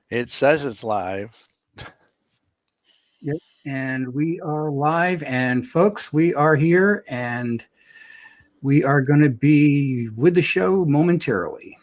It says it's live. Yep. And we are live. And folks, we are here and we are going to be with the show momentarily.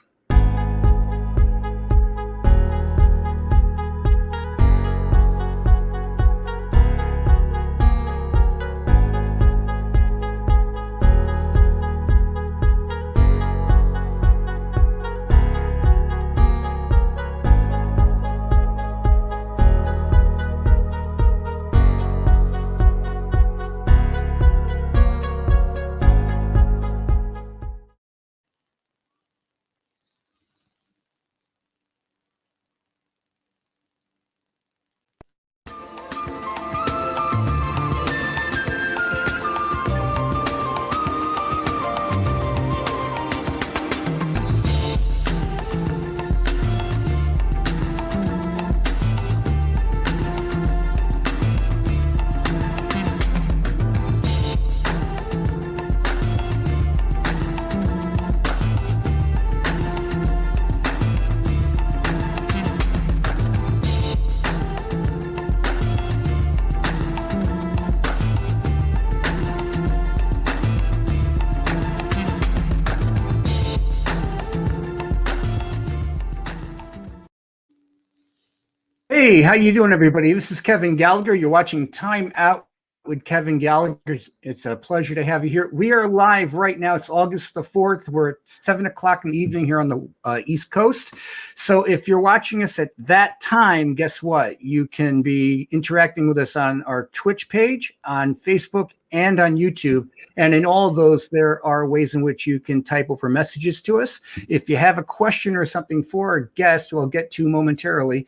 Hey, how you doing, everybody? This is Kevin Gallagher. You're watching Time Out with Kevin Gallagher. It's a pleasure to have you here. We are live right now. It's August the 4th. We're at 7 o'clock in the evening here on the East Coast. So if you're watching us at that time, guess what? You can be interacting with us on our Twitch page, on Facebook, and on YouTube. And in all of those, there are ways in which you can type over messages to us. If you have a question or something for our guest, who I'll get to momentarily,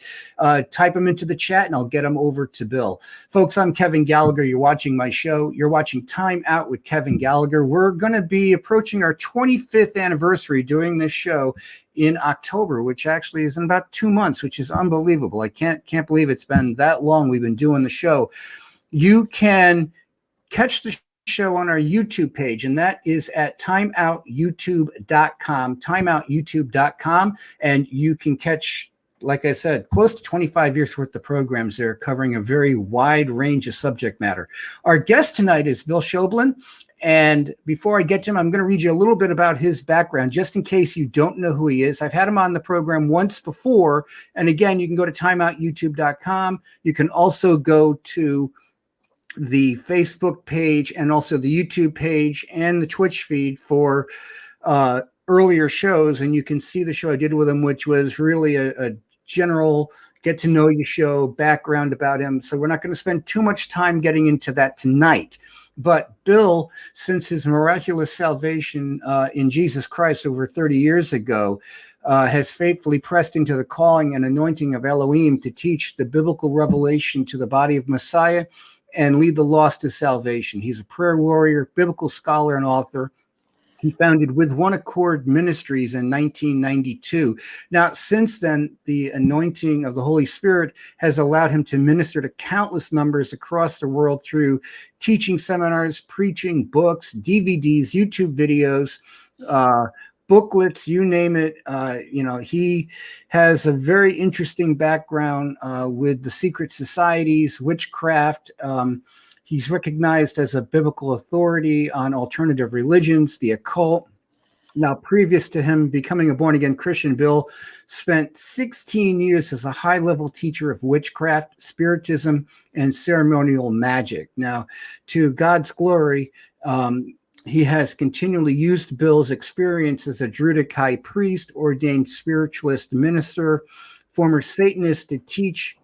type them into the chat and I'll get them over to Bill. Folks, I'm Kevin Gallagher. You're watching my show. You're watching Time Out with Kevin Gallagher. We're going to be approaching our 25th anniversary doing this show in October, which actually is in about 2 months, which is unbelievable. I can't believe it's been that long we've been doing the show. You can catch the show on our YouTube page, and that is at timeoutyoutube.com, timeoutyoutube.com, and you can catch, like I said, close to 25 years worth of programs there covering a very wide range of subject matter. Our guest tonight is Bill Schnoebelen, and before I get to him, I'm going to read you a little bit about his background, just in case you don't know who he is. I've had him on the program once before, and again, you can go to timeoutyoutube.com. You can also go to the Facebook page and also the YouTube page and the Twitch feed for earlier shows. And you can see the show I did with him, which was really a general get to know you show, background about him. So we're not going to spend too much time getting into that tonight. But Bill, since his miraculous salvation in Jesus Christ over 30 years ago, has faithfully pressed into the calling and anointing of Elohim to teach the biblical revelation to the body of Messiah and lead the lost to salvation. He's a prayer warrior, biblical scholar, and author. He founded With One Accord Ministries in 1992. Now, since then, the anointing of the Holy Spirit has allowed him to minister to countless numbers across the world through teaching seminars, preaching, books, DVDs, YouTube videos, booklets, you name it. He has a very interesting background with the secret societies, witchcraft. He's recognized as a biblical authority on alternative religions, the occult. Now, previous to him becoming a born-again Christian, Bill spent 16 years as a high-level teacher of witchcraft, spiritism, and ceremonial magic. Now, to God's glory, he has continually used Bill's experience as a Druidic high priest, ordained spiritualist minister, former Satanist, to teach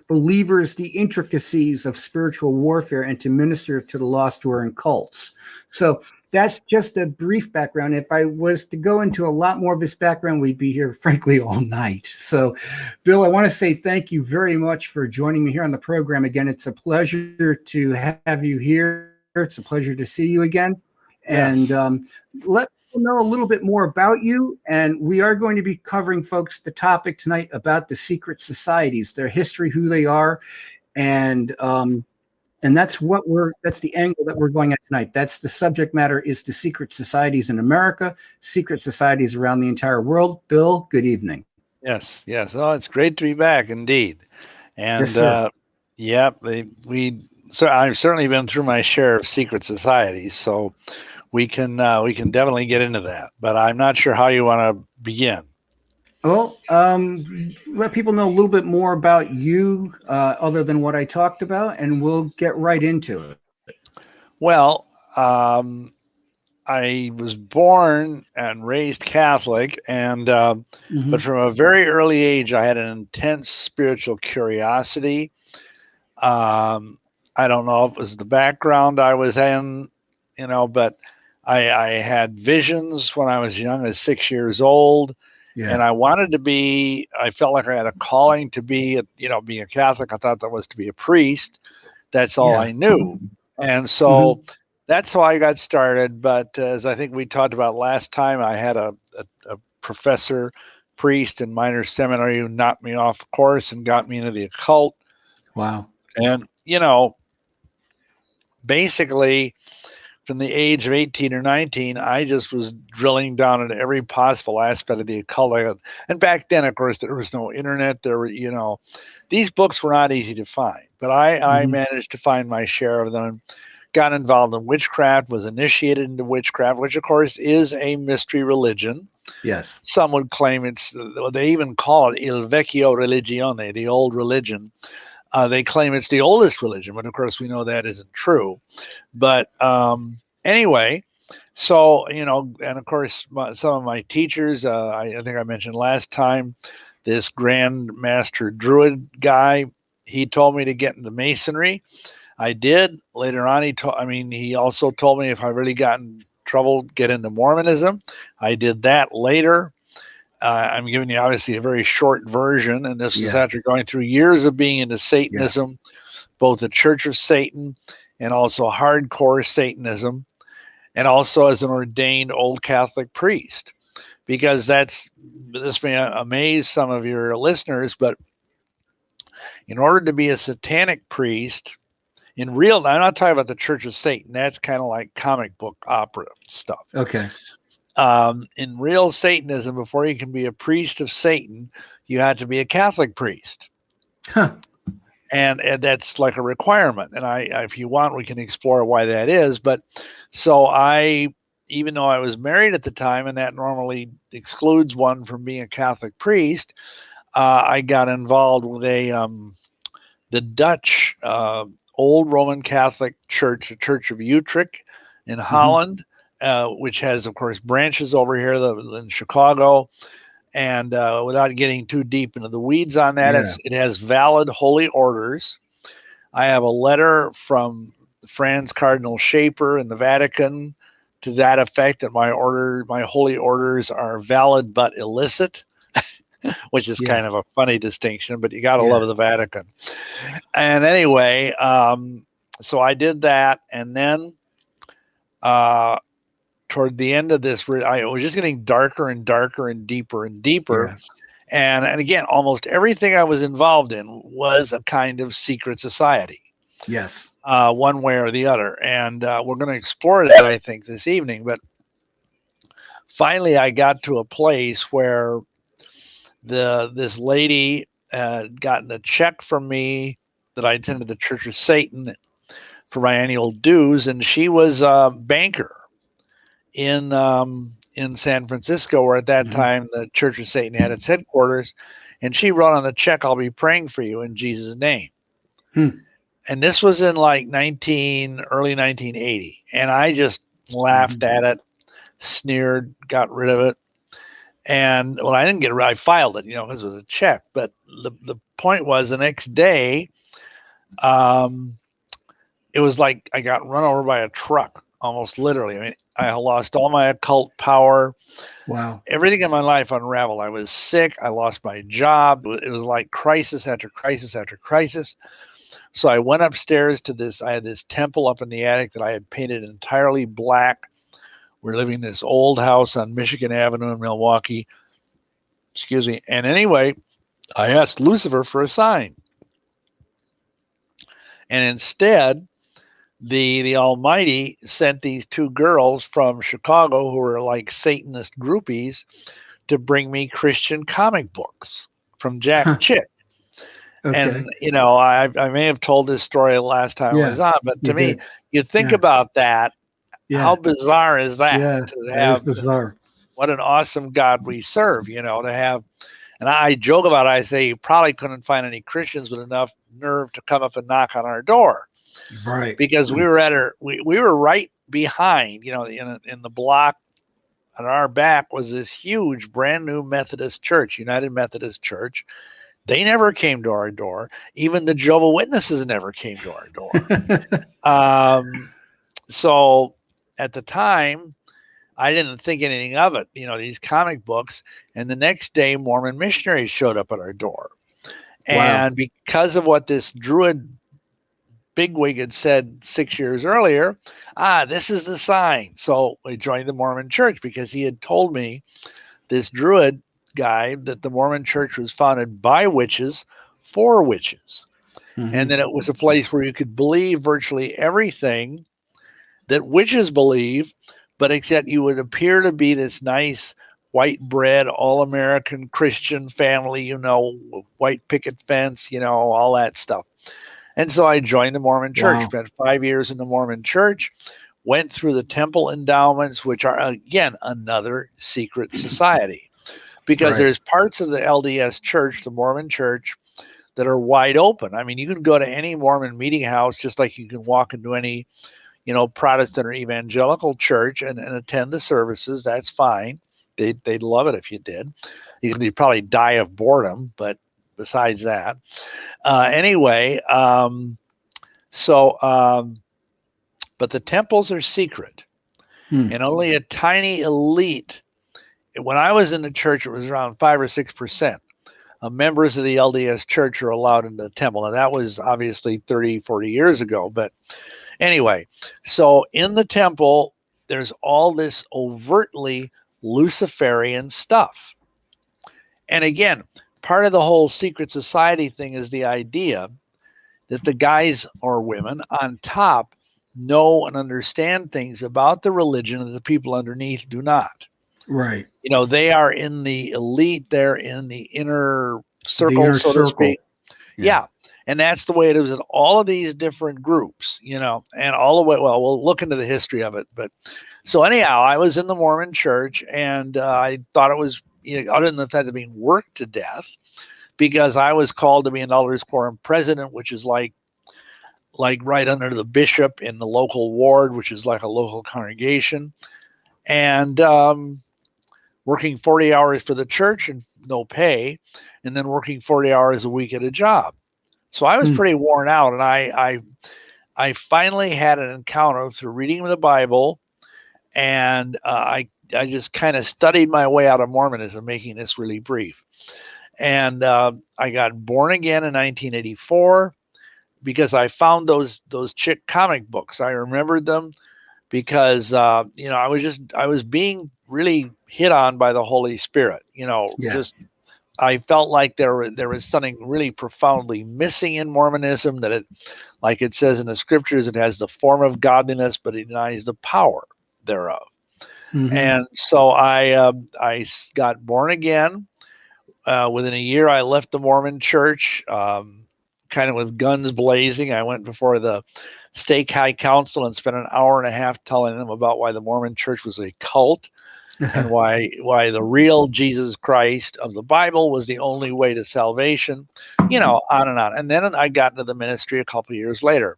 believers the intricacies of spiritual warfare and to minister to the lost who are in cults. So that's just a brief background. If I was to go into a lot more of his background, we'd be here, frankly, all night. So, Bill, I want to say thank you very much for joining me here on the program again. It's a pleasure to have you here. It's a pleasure to see you again. Yes. And let people know a little bit more about you. And we are going to be covering, folks, the topic tonight about the secret societies, their history, who they are, and that's the angle that we're going at tonight. That's the subject matter, is the secret societies in America, secret societies around the entire world. Bill, good evening. Yes, yes. Oh, it's great to be back, indeed. Yes, And sir. yep, so I've certainly been through my share of secret societies, so we can definitely get into that. But I'm not sure how you want to begin. Well, let people know a little bit more about you, other than what I talked about, and we'll get right into it. Well, I was born and raised Catholic, and Hmm. but from a very early age, I had an intense spiritual curiosity. Um, I don't know if it was the background I was in, but I had visions when I was young, as 6 years old, Yeah. and I wanted to be. I felt like I had a calling to be, being a Catholic. I thought that was to be a priest. That's all Yeah. I knew, and Hmm. so that's how I got started. But as I think we talked about last time, I had a professor, priest in minor seminary who knocked me off course and got me into the occult. Wow. And, basically from the age of 18 or 19, I just was drilling down into every possible aspect of the occult. And back then, of course, there was no internet. There were, these books were not easy to find, but I Hmm. managed to find my share of them. Got involved in witchcraft, was initiated into witchcraft, which, of course, is a mystery religion. Yes. Some would claim they even call it il vecchio religione, the old religion. They claim it's the oldest religion, but of course, we know that isn't true. But anyway, so, and of course, some of my teachers, I think I mentioned last time, this Grand Master Druid guy, he told me to get into Masonry. I did. Later on, he also told me if I really got in trouble, get into Mormonism. I did that later. I'm giving you obviously a very short version, and this is Yeah. after going through years of being into Yeah. Satanism, both the Church of Satan and also hardcore Satanism, and also as an ordained old Catholic priest. Because this may amaze some of your listeners, but in order to be a satanic priest, I'm not talking about the Church of Satan. That's kind of like comic book opera stuff. Okay. In real Satanism, before you can be a priest of Satan, you have to be a Catholic priest. Huh. And that's like a requirement. And if you want, we can explore why that is. But so even though I was married at the time, and that normally excludes one from being a Catholic priest, I got involved with the Dutch old Roman Catholic Church, the Church of Utrecht in Hmm. Holland, which has, of course, branches over here in Chicago. And without getting too deep into the weeds on that, Yeah. it has valid holy orders. I have a letter from Franz Cardinal Schaefer in the Vatican to that effect that my holy orders are valid but illicit, which is Yeah. kind of a funny distinction, but you got to Yeah. love the Vatican. And anyway, so I did that, and then uh, toward the end of this, I was just getting darker and darker and deeper and deeper. Yeah. And again, almost everything I was involved in was a kind of secret society, Yes. one way or the other. And we're going to explore that, I think, this evening. But finally, I got to a place where this lady had gotten a check from me that I attended the Church of Satan for my annual dues, and she was a banker in San Francisco, where at that Hmm. time the Church of Satan had its headquarters. And she wrote on the check, "I'll be praying for you in Jesus' name." Hmm. And this was in like early 1980, and I just laughed Hmm. at it, sneered, got rid of it. And well, I didn't get it. I filed it, because it was a check. But the point was, the next day, um, it was like I got run over by a truck, almost literally. I mean, I lost all my occult power. Wow. Everything in my life unraveled. I was sick. I lost my job. It was like crisis after crisis after crisis. So I went upstairs to this. I had this temple up in the attic that I had painted entirely black. We're living in this old house on Michigan Avenue in Milwaukee. Excuse me. And anyway, I asked Lucifer for a sign. And instead, the Almighty sent these two girls from Chicago who were like Satanist groupies to bring me Christian comic books from Jack Chick. Okay. And, I may have told this story last time I Yeah, was on, but you to me, did. you think Yeah. about that. How Yeah. bizarre is that Yeah. to That is have, bizarre. what an awesome God we serve, to have. And I joke about it. I say you probably couldn't find any Christians with enough nerve to come up and knock on our door, Right. because we were we were right behind, in the block. On our back was this huge brand new Methodist church, United Methodist Church. They never came to our door. Even the Jehovah's Witnesses never came to our door. So at the time, I didn't think anything of it, these comic books. And the next day, Mormon missionaries showed up at our door. Wow. And because of what this Druid bigwig had said 6 years earlier, this is the sign. So I joined the Mormon church because he had told me, this Druid guy, that the Mormon church was founded by witches for witches. And that it was a place where you could believe virtually everything that witches believe, but except you would appear to be this nice white bread, all American Christian family, white picket fence, all that stuff. And so I joined the Mormon church, Wow. spent 5 years in the Mormon church, went through the temple endowments, which are, again, another secret society, because Right. there's parts of the LDS church, the Mormon church, that are wide open. I mean, you can go to any Mormon meeting house just like you can walk into any, Protestant or evangelical church and attend the services. That's fine. They'd love it if you did. You'd probably die of boredom, but besides that, anyway, but the temples are secret, and only a tiny elite. When I was in the church, it was around 5 or 6% of members of the LDS church are allowed into the temple. And that was obviously 30, 40 years ago. But anyway, so in the temple, there's all this overtly Luciferian stuff. And again, part of the whole secret society thing is the idea that the guys or women on top know and understand things about the religion and the people underneath do not. Right. They are in the elite, they're in the inner The circle, inner so to speak. circle. Yeah. And that's the way it is in all of these different groups, and all the way. Well, we'll look into the history of it. But so, anyhow, I was in the Mormon church, and I thought it was, other than the fact of being worked to death, because I was called to be an elders quorum president, which is like right under the bishop in the local ward, which is like a local congregation, and working 40 hours for the church and no pay, and then working 40 hours a week at a job. So I was pretty worn out, and I finally had an encounter through reading the Bible, and I just kind of studied my way out of Mormonism, making this really brief. And I got born again in 1984 because I found those chick comic books. I remembered them because I was being really hit on by the Holy Spirit. Just I felt like there was something really profoundly missing in Mormonism, that it, like it says in the scriptures, it has the form of godliness, but it denies the power thereof. And so I got born again. Within a year, I left the Mormon church, kind of with guns blazing. I went before the Stake High Council and spent an hour and a half telling them about why the Mormon church was a cult, and why the real Jesus Christ of the Bible was the only way to salvation, on and on. And then I got into the ministry a couple of years later.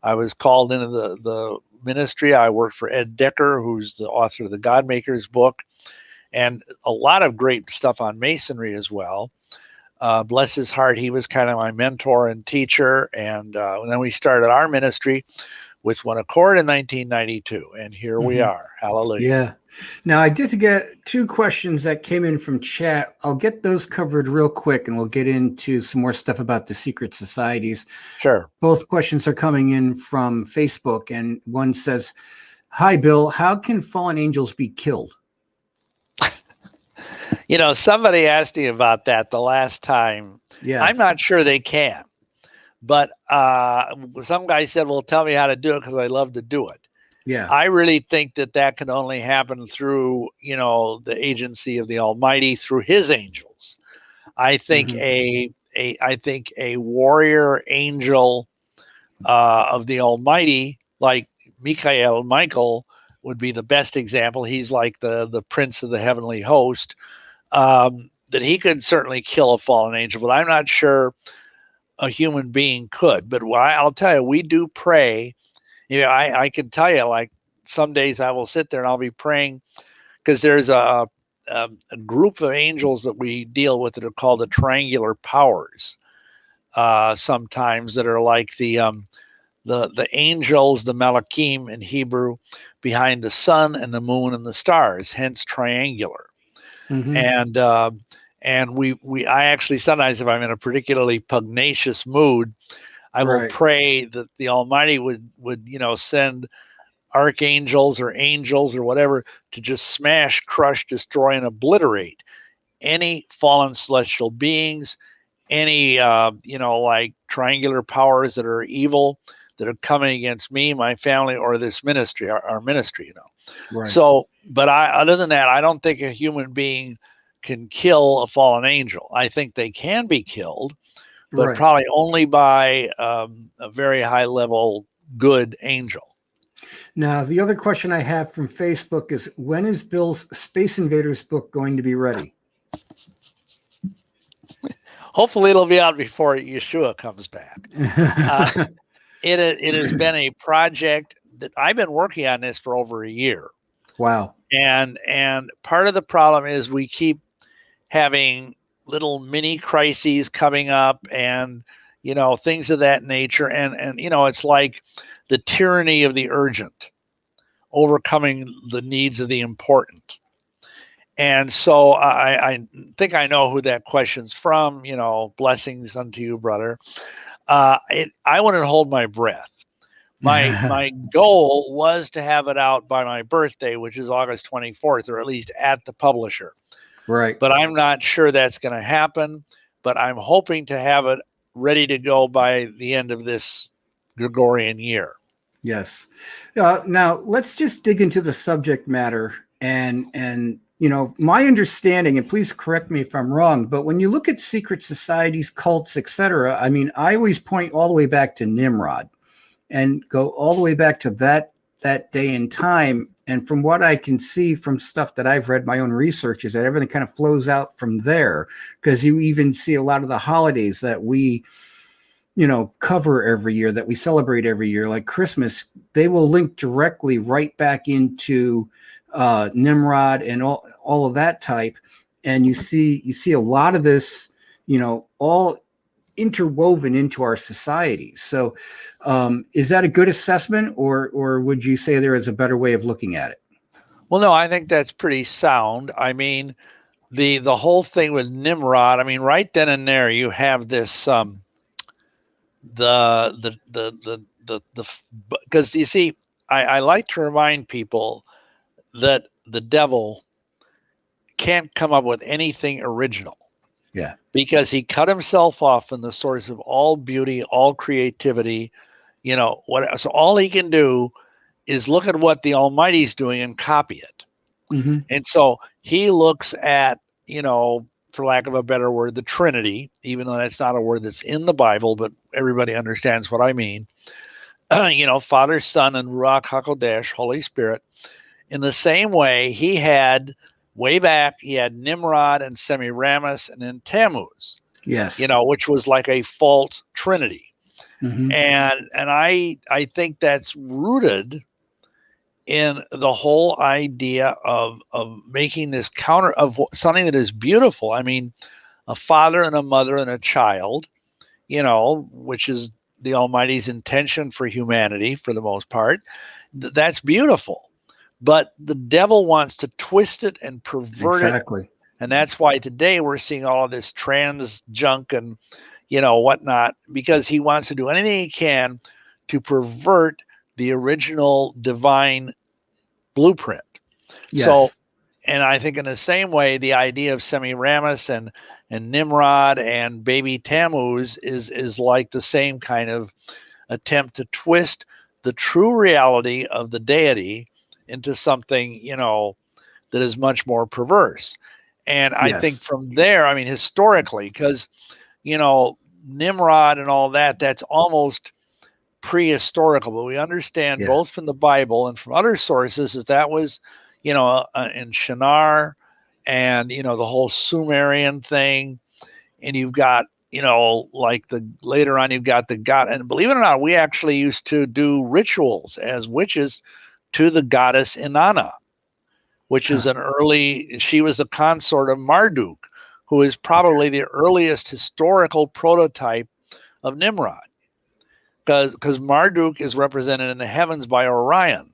I was called into the ministry. I worked for Ed Decker, who's the author of the God Makers book, and a lot of great stuff on Masonry as well. Bless his heart, he was kind of my mentor and teacher. And then we started our ministry with One Accord in 1992, and here we are. Hallelujah. Yeah. Now, I did get two questions that came in from chat. I'll get those covered real quick, and we'll get into some more stuff about the secret societies. Sure. Both questions are coming in from Facebook, and one says, "Hi, Bill. How can fallen angels be killed?" Somebody asked me about that the last time. Yeah. I'm not sure they can, but some guy said, well, tell me how to do it because I love to do it. Yeah. I really think that can only happen through, the agency of the Almighty through His angels. I think Hmm. a warrior angel of the Almighty, like Michael, would be the best example. He's like the prince of the heavenly host. That he could certainly kill a fallen angel, but I'm not sure a human being could. But I'll tell you, we do pray. I can tell you, like some days I will sit there and I'll be praying because there's a group of angels that we deal with that are called the triangular powers. Sometimes that are like the angels, the Malachim in Hebrew, behind the sun and the moon and the stars, hence triangular. Hmm. And I actually sometimes, if I'm in a particularly pugnacious mood, I will Right. pray that the Almighty would send archangels or angels or whatever to just smash, crush, destroy, and obliterate any fallen celestial beings, any like triangular powers that are evil that are coming against me, my family, or this ministry, our ministry. Right. So, but other than that, I don't think a human being can kill a fallen angel. I think they can be killed, but Right. probably only by a very high level good angel. Now, the other question I have from Facebook is, when is Bill's Space Invaders book going to be ready? Hopefully, it'll be out before Yeshua comes back. Uh, it has been a project that I've been working on this for over a year, Wow. and part of the problem is we keep having little mini crises coming up, and things of that nature, and it's like the tyranny of the urgent overcoming the needs of the important. And so I think I know who that question's from. Blessings unto you, brother. I wouldn't hold my breath. My goal was to have it out by my birthday, which is August 24th, or at least at the publisher. Right. But I'm not sure that's going to happen. But I'm hoping to have it ready to go by the end of this Gregorian year. Yes. Now let's just dig into the subject matter and my understanding, and please correct me if I'm wrong, but when you look at secret societies, cults, etc., I mean, I always point all the way back to Nimrod and go all the way back to that day and time. And from what I can see from stuff that I've read, my own research is that everything kind of flows out from there, because you even see a lot of the holidays that we cover every year, that we celebrate every year, like Christmas, they will link directly right back into Nimrod and all of that type. And you see a lot of this, all interwoven into our society. So is that a good assessment, or would you say there is a better way of looking at it? Well, no, I think that's pretty sound. I mean, the whole thing with Nimrod. I mean, right then and there, you have this the because you see, I like to remind people that the devil can't come up with anything original Yeah. because he cut himself off from the source of all beauty, all creativity. So all he can do is look at what the Almighty's doing and copy it. Mm-hmm. And so he looks at, for lack of a better word, the Trinity, even though that's not a word that's in the Bible, but everybody understands what I mean. Father, Son, and Ruach HaKodesh, Holy Spirit. In the same way, he had way back, he had Nimrod and Semiramis and then Tammuz, Yes. which was like a false Trinity. Mm-hmm. And I think that's rooted in the whole idea of making this counter of something that is beautiful. I mean, a father and a mother and a child, which is the Almighty's intention for humanity for the most part. That's beautiful. But the devil wants to twist it and pervert it. Exactly. And that's why today we're seeing all of this trans junk and, whatnot, because he wants to do anything he can to pervert the original divine blueprint. So, Yes. and I think in the same way, the idea of Semiramis and Nimrod and baby Tammuz is like the same kind of attempt to twist the true reality of the deity into something, that is much more perverse. And I think Yes. from there, I mean, historically, because, you know, Nimrod and all that, that's almost prehistorical, but we understand Yeah. both from the Bible and from other sources that was, in Shinar, and, the whole Sumerian thing. And you've got, like the later on, you've got the god. And believe it or not, we actually used to do rituals as witches to the goddess Inanna, which is she was the consort of Marduk, who is probably the earliest historical prototype of Nimrod, because Marduk is represented in the heavens by Orion,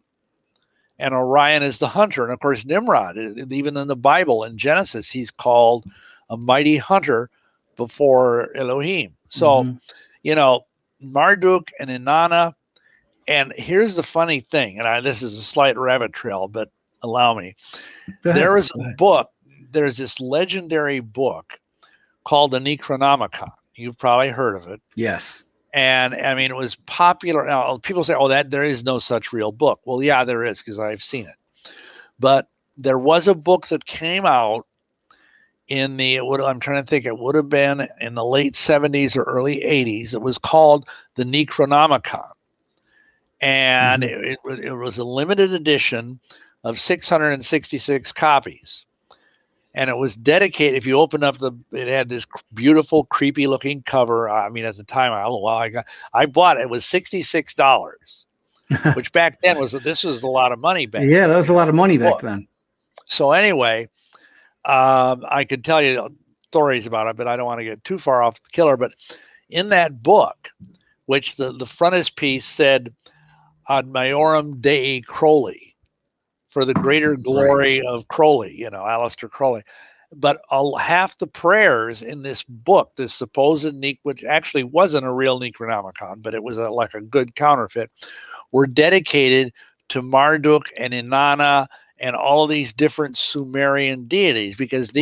and Orion is the hunter. And of course, Nimrod, even in the Bible in Genesis, he's called a mighty hunter before Elohim. So, Mm-hmm. you know, Marduk and Inanna. And here's the funny thing, and this is a slight rabbit trail, but allow me. Go ahead. There is a book, there's this legendary book called the Necronomicon. You've probably heard of it. Yes. And I mean, it was popular. Now, people say, oh, that there is no such real book. Well, yeah, there is, because I've seen it. But there was a book that came out I'm trying to think, it would have been in the late 70s or early 80s. It was called the Necronomicon. And it was a limited edition of 666 copies. And it was dedicated. If you open up it had this beautiful, creepy looking cover. I mean, at the time, I bought it. It was $66, which back then this was a lot of money back. Yeah, then, that was a lot of money back then. So anyway, I could tell you stories about it, but I don't want to get too far off the killer. But in that book, which the frontispiece said, Ad Maiorum Dei Crowley, for the greater glory of Crowley, Aleister Crowley. But half the prayers in this book, this supposed which actually wasn't a real Necronomicon, but it was like a good counterfeit, were dedicated to Marduk and Inanna and all of these different Sumerian deities, because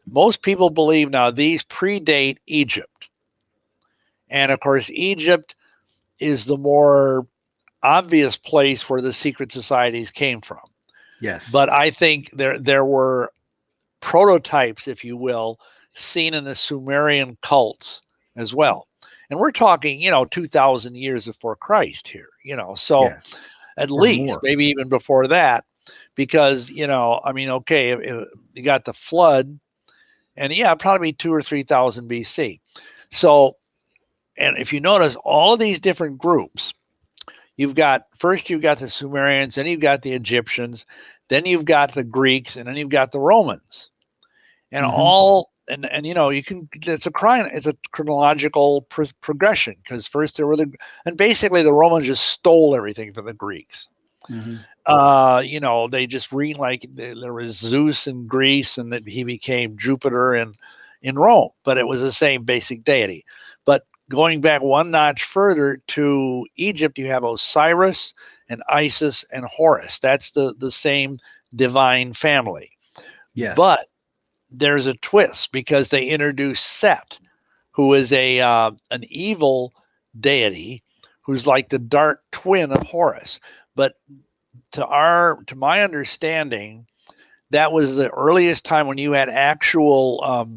most people believe now these predate Egypt. And of course, Egypt is the more obvious place where the secret societies came from. Yes. But I think there were prototypes, if you will, seen in the Sumerian cults as well. And we're talking, 2,000 years before Christ here, so at least maybe even before that, because, I mean, okay, if you got the flood, and probably 2 or 3,000 BC. So, and if you notice all of these different groups, you've got the Sumerians, then you've got the Egyptians, then you've got the Greeks, and then you've got the Romans, and it's a chronological progression, because first there were and basically the Romans just stole everything from the Greeks. They just there was Zeus in Greece, and that he became Jupiter in Rome, but it was the same basic deity. But going back one notch further to Egypt, you have Osiris and Isis and Horus. That's the same divine family. Yes. But there's a twist, because they introduced Set, who is an evil deity who's like the dark twin of Horus. But to my understanding, that was the earliest time when you had actual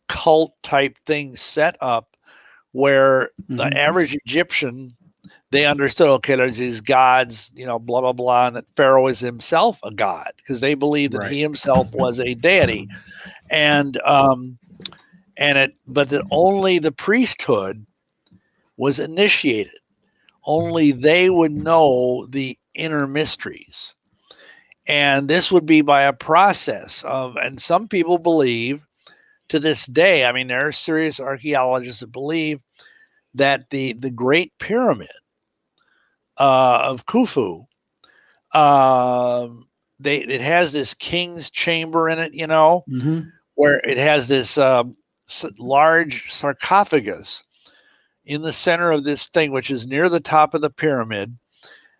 cult type things set up, where the average Egyptian, they understood, okay, there's these gods, blah, blah, blah, and that Pharaoh is himself a god, because they believed that he himself was a deity. But that only the priesthood was initiated. Only they would know the inner mysteries. And this would be by a process and some people believe to this day, I mean, there are serious archaeologists that believe that the Great Pyramid of Khufu, it has this king's chamber in it, where it has this large sarcophagus in the center of this thing, which is near the top of the pyramid.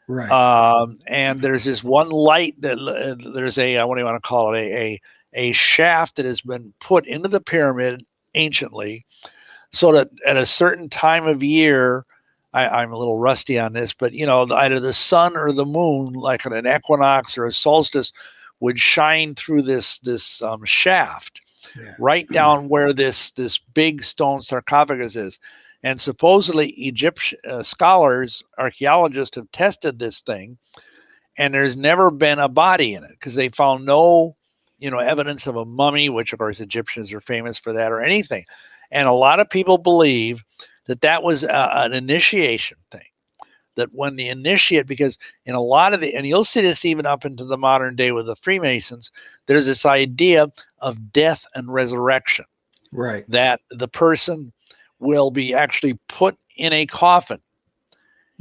And there's this one light that there's what do you want to call it? A shaft that has been put into the pyramid anciently, so that at a certain time of year, I'm a little rusty on this, but either the sun or the moon, like on an equinox or a solstice, would shine through this shaft Yeah. right down where this big stone sarcophagus is. And supposedly Egyptian scholars, archaeologists have tested this thing, and there's never been a body in it because they found no, evidence of a mummy, which of course Egyptians are famous for that, or anything. And a lot of people believe that that was an initiation thing. That when the initiate, because in a lot of and you'll see this even up into the modern day with the Freemasons, there's this idea of death and resurrection, Right. that the person will be actually put in a coffin,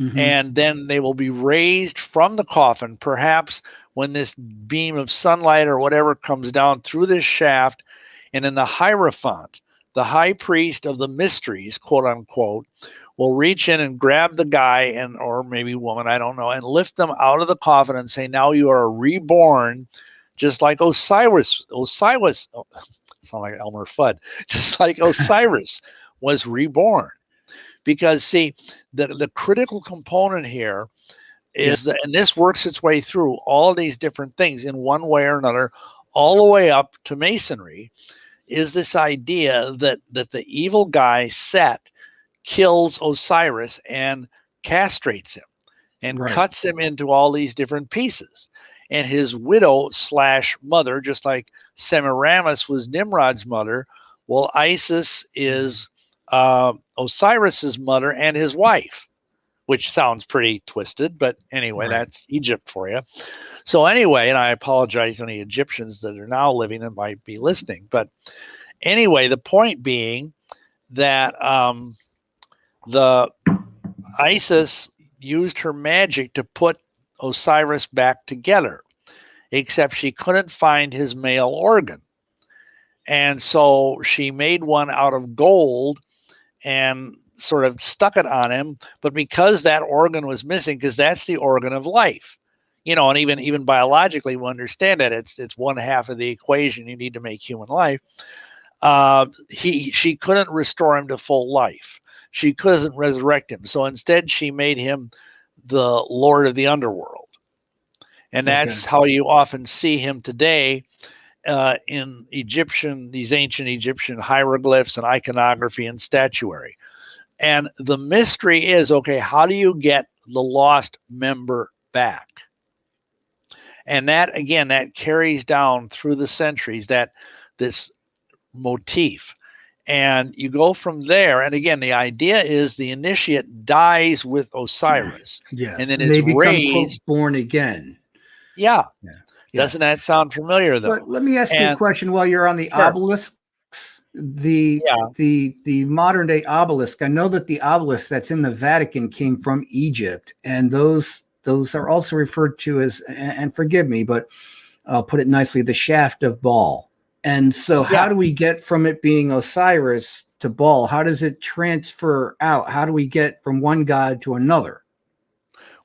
Mm-hmm. and then they will be raised from the coffin, perhaps when this beam of sunlight or whatever comes down through this shaft. And then the Hierophant, the high priest of the mysteries, quote unquote, will reach in and grab the guy, and or maybe woman, I don't know, and lift them out of the coffin and say, now you are reborn, just like Osiris, oh, sound like Elmer Fudd, just like Osiris was reborn. Because see, the critical component here Yeah. is that, and this works its way through all these different things in one way or another, all the way up to Masonry, is this idea that the evil guy Set kills Osiris and castrates him and Right. cuts him into all these different pieces. And his widow slash mother, just like Semiramis was Nimrod's mother, well, Isis is Osiris's mother and his wife, which sounds pretty twisted, but anyway, Right. that's Egypt for you. So anyway, and I apologize to any Egyptians that are now living that might be listening, but anyway, the point being that the Isis used her magic to put Osiris back together, except she couldn't find his male organ. And so she made one out of gold and sort of stuck it on him. But because that organ was missing, because that's the organ of life, and even biologically, we understand that it's one half of the equation you need to make human life. She couldn't restore him to full life. She couldn't resurrect him. So instead, she made him the Lord of the Underworld, and Okay. that's how you often see him today in these ancient Egyptian hieroglyphs and iconography and statuary. And the mystery is, okay, how do you get the lost member back? And that again, that carries down through the centuries, that this motif. And you go from there. And again, the idea is the initiate dies with Osiris and Yes. then And they is become, quote, raised. born again. Yeah. Yeah. Yeah. Doesn't that sound familiar though? But let me ask you a And question while you're on the sure. obelisks. The Yeah. the modern day obelisk. I know that the obelisk that's in the Vatican came from Egypt, and those are also referred to as, and forgive me, but I'll put it nicely, the shaft of Baal. And so, how Yeah. do we get from it being Osiris to Baal? How does it transfer out? How do we get from one god to another?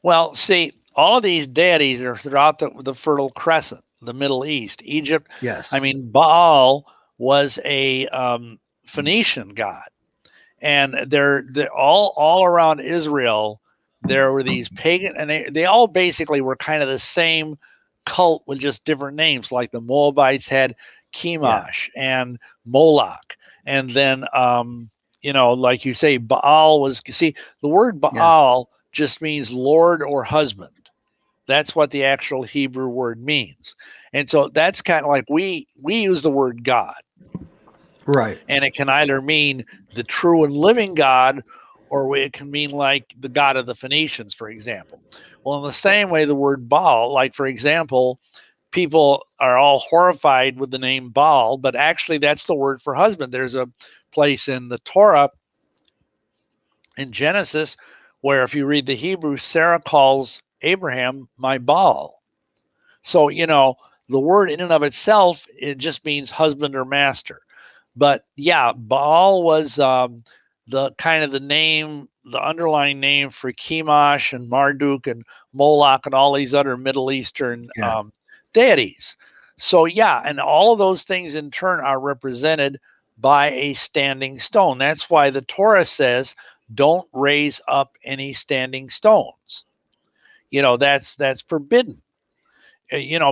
Well, see, all of these deities are throughout the Fertile Crescent, the Middle East, Egypt. I Yes. mean, Baal was a Phoenician god, and they're all around Israel. There were these pagan, and they all basically were kind of the same cult with just different names. Like the Moabites had Yeah. Chemosh and Moloch, and then like you say, Baal was. See, the word Yeah. Baal just means Lord or husband. That's what the actual Hebrew word means. And so that's kind of like we use the word God, Right. and it can either mean the true and living God, or it can mean like the God of the Phoenicians, for example. Well, in the same way, the word Baal, like for example, people are all horrified with the name Baal, but actually that's the word for husband. There's a place in the Torah in Genesis where if you read the Hebrew, Sarah calls Abraham my Baal. So, the word in and of itself, it just means husband or master. But yeah, Baal was the kind of the name, the underlying name for Chemosh and Marduk and Moloch and all these other Middle Eastern Yeah. deities. So yeah, and all of those things in turn are represented by a standing stone. That's why the Torah says, don't raise up any standing stones. That's forbidden.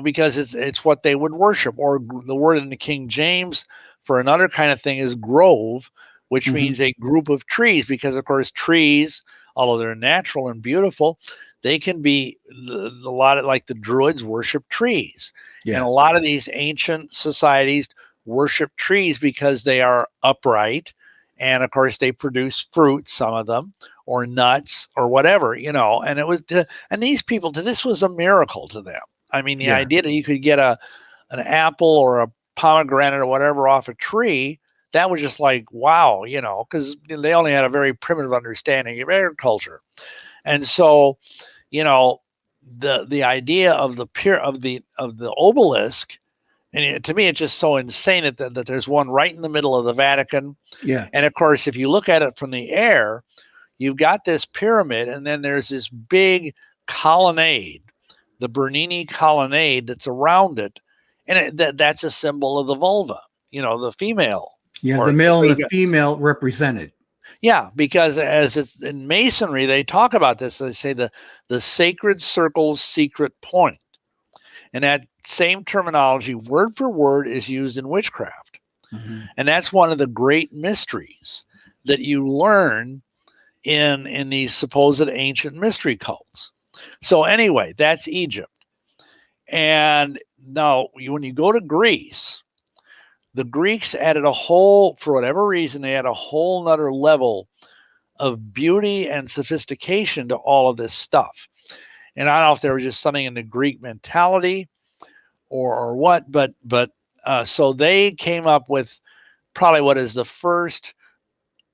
Because it's what they would worship. Or the word in the King James for another kind of thing is grove, which Mm-hmm. means a group of trees, because of course trees, although they're natural and beautiful, they can be a lot of, like the Druids worship trees. And Yeah. a lot of these ancient societies worship trees because they are upright, and of course they produce fruit, some of them, or nuts or whatever, and and these people, this was a miracle to them. I mean, the Yeah. idea that you could get an apple or a pomegranate or whatever off a tree, that was just like wow, because they only had a very primitive understanding of agriculture. And so, you know, the idea of the obelisk, and to me, it's just so insane that there's one right in the middle of the Vatican. Yeah. And of course, if you look at it from the air, you've got this pyramid, and then there's this big colonnade, the Bernini colonnade that's around it, and that's a symbol of the vulva, the female Yeah. The part. male So and the you got, female represented. yeah, because as it's in Masonry, they talk about this. They say the sacred circle's secret point, and that same terminology, word for word, is used in witchcraft, Mm-hmm. and that's one of the great mysteries that you learn in these supposed ancient mystery cults. So anyway, that's Egypt. And now when you go to Greece, the Greeks added for whatever reason, they had a whole nother level of beauty and sophistication to all of this stuff. And I don't know if there was just something in the Greek mentality or what, but so they came up with probably what is the first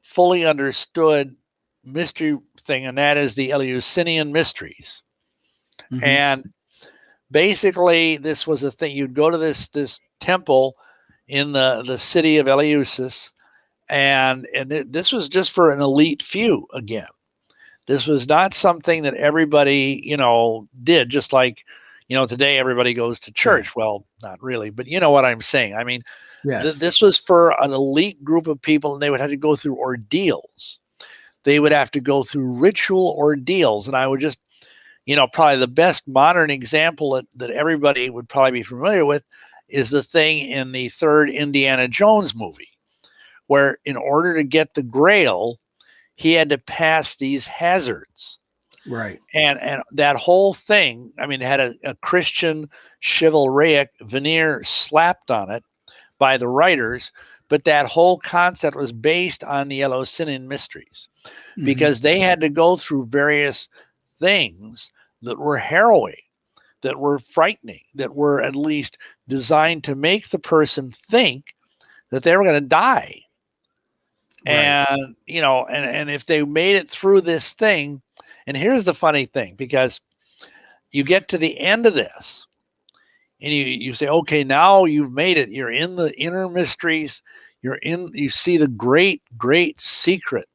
fully understood mystery thing, and that is the Eleusinian mysteries. Mm-hmm. And basically, this was a thing. You'd go to this temple in the city of Eleusis, and this was just for an elite few. Again, this was not something that everybody did. Just like today everybody goes to Yeah. church. Well, not really, but you know what I'm saying. I mean, Yes. this was for an elite group of people, and they would have to go through ordeals. They would have to go through ritual ordeals, and I would just probably the best modern example that everybody would probably be familiar with is the thing in the third Indiana Jones movie, where in order to get the Grail, he had to pass these hazards. Right. And that whole thing, I mean, it had a Christian chivalric veneer slapped on it by the writers, but that whole concept was based on the Eleusinian mysteries Mm-hmm. because they had to go through various things that were harrowing, that were frightening, that were at least designed to make the person think that they were going to die. Right. And, and if they made it through this thing, and here's the funny thing, because you get to the end of this and you say, okay, now you've made it. You're in the inner mysteries. You see the great, great secret.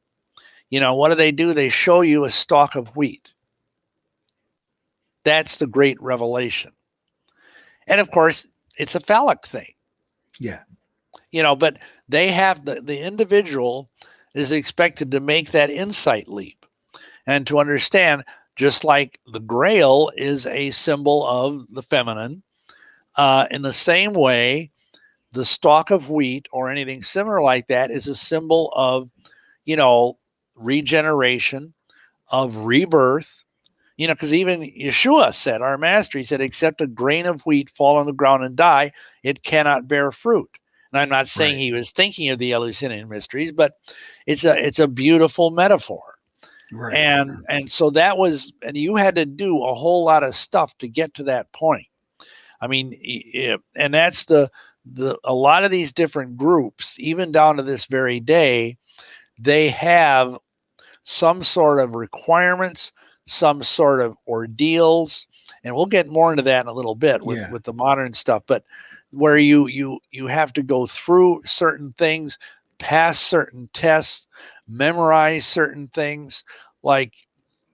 What do? They show you a stalk of wheat. That's the great revelation. And of course, it's a phallic thing, Yeah. but they have the individual is expected to make that insight leap and to understand, just like the grail is a symbol of the feminine, in the same way, the stalk of wheat or anything similar like that is a symbol of, you know, regeneration, of rebirth. Because even Yeshua said, our master, he said, except a grain of wheat fall on the ground and die, it cannot bear fruit. And I'm not saying Right. he was thinking of the Eleusinian mysteries, but it's a beautiful metaphor. Right. And so that was, and you had to do a whole lot of stuff to get to that point. I mean, and that's the a lot of these different groups, even down to this very day, they have some sort of requirements, some sort of ordeals, and we'll get more into that in a little bit with Yeah. the modern stuff. But where you have to go through certain things, pass certain tests, memorize certain things, like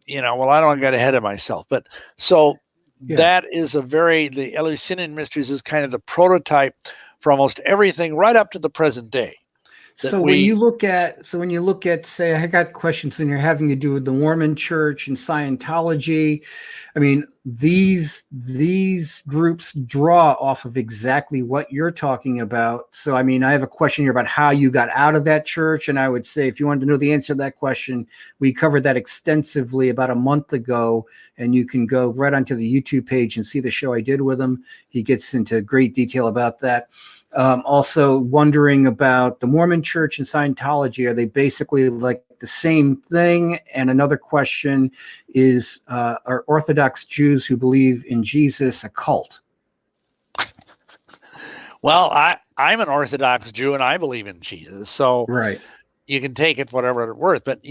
well, I don't get ahead of myself, but so Yeah. that is the Eleusinian mysteries is kind of the prototype for almost everything right up to the present day. that So when we you look at, say, I got questions in here having to do with the Mormon Church and Scientology. I mean, these groups draw off of exactly what you're talking about. So, I mean, I have a question here about how you got out of that church, and I would say if you wanted to know the answer to that question, we covered that extensively about a month ago, and you can go right onto the YouTube page and see the show I did with him. He gets into great detail about that. Also wondering about the Mormon Church and Scientology. Are they basically like the same thing? And another question is, are Orthodox Jews who believe in Jesus a cult? well, I'm an Orthodox Jew and I believe in Jesus. So Right. you can take it whatever it's worth. But,